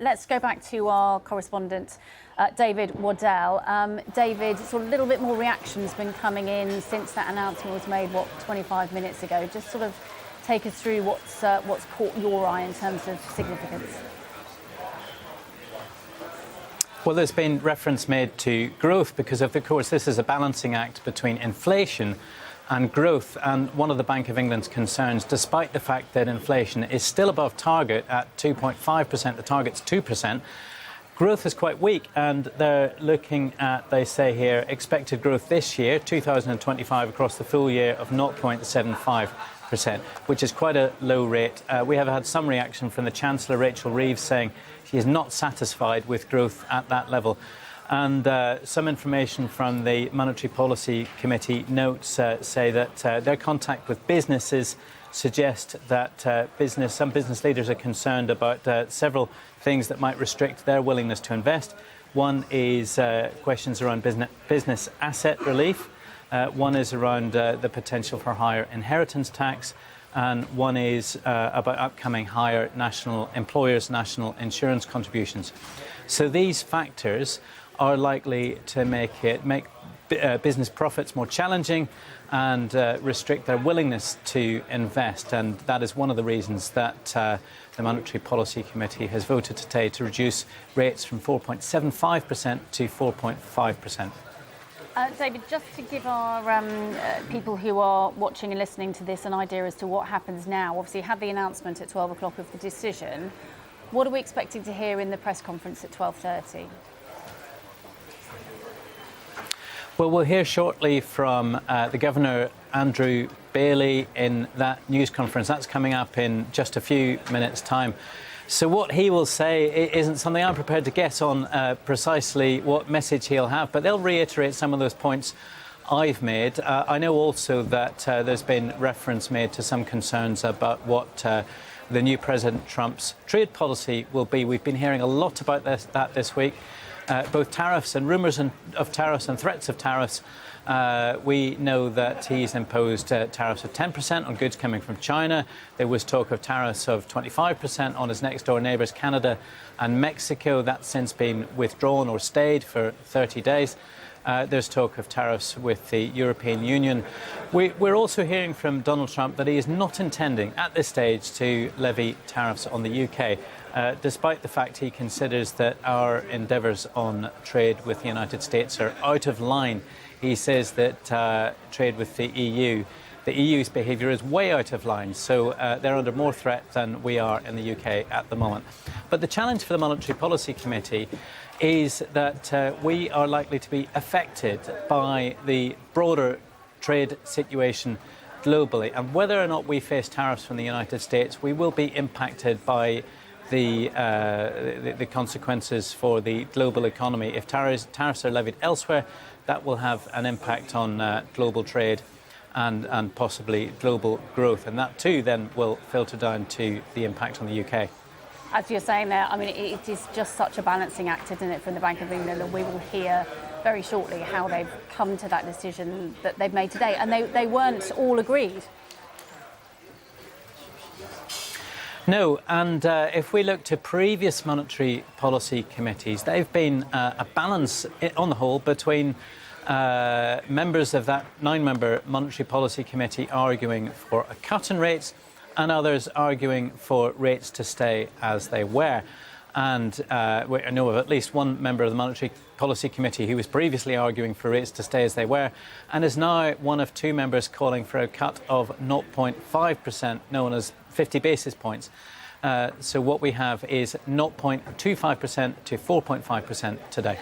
Let's go back to our correspondent, David Waddell. David, sort of a little bit more reaction has been coming in since that announcement was made, 25 minutes ago. Just sort of take us through what's caught your eye in terms of significance. Well, there's been reference made to growth because, of course, this is a balancing act between inflation and growth. And one of the Bank of England's concerns, despite the fact that inflation is still above target at 2.5%, the target's 2%, growth is quite weak. And they're looking at, they say here, expected growth this year, 2025, across the full year of 0.75%, which is quite a low rate. We have had some reaction from the Chancellor, Rachel Reeves, saying she is not satisfied with growth at that level. And some information from the Monetary Policy Committee notes say that their contact with businesses suggest that some business leaders are concerned about several things that might restrict their willingness to invest. One is questions around business asset relief. One is around the potential for higher inheritance tax. And one is about upcoming higher national insurance contributions. So these factors are likely to make business profits more challenging and restrict their willingness to invest. And that is one of the reasons that the Monetary Policy Committee has voted today to reduce rates from 4.75% to 4.5%. David, just to give our people who are watching and listening to this an idea as to what happens now, obviously you had the announcement at 12 o'clock of the decision. What are we expecting to hear in the press conference at 12:30? Well, we'll hear shortly from the Governor, Andrew Bailey, in that news conference. That's coming up in just a few minutes' time. So what he will say isn't something I'm prepared to guess on precisely what message he'll have, but they'll reiterate some of those points I've made. I know also that there's been reference made to some concerns about what the new President Trump's trade policy will be. We've been hearing a lot about that this week. Both tariffs and rumours of tariffs and threats of tariffs. We know that he's imposed tariffs of 10% on goods coming from China. There was talk of tariffs of 25% on his next-door neighbours, Canada and Mexico. That's since been withdrawn or stayed for 30 days. There's talk of tariffs with the European Union. We're also hearing from Donald Trump that he is not intending at this stage to levy tariffs on the UK, despite the fact he considers that our endeavours on trade with the United States are out of line. He says that trade with the EU's behaviour is way out of line, so they're under more threat than we are in the UK at the moment. But the challenge for the Monetary Policy Committee is that we are likely to be affected by the broader trade situation globally. And whether or not we face tariffs from the United States, we will be impacted by the consequences for the global economy. If tariffs are levied elsewhere, that will have an impact on global trade and possibly global growth. And that too then will filter down to the impact on the UK. As you're saying there, I mean, it is just such a balancing act, isn't it, from the Bank of England, and we will hear very shortly how they've come to that decision that they've made today. And they weren't all agreed. No, and if we look to previous monetary policy committees, they've been a balance on the whole between members of that 9-member Monetary Policy Committee arguing for a cut in rates and others arguing for rates to stay as they were. And I know of at least one member of the Monetary Policy Committee who was previously arguing for rates to stay as they were and is now one of 2 members calling for a cut of 0.5%, known as 50 basis points. So what we have is 0.25% to 4.5% today.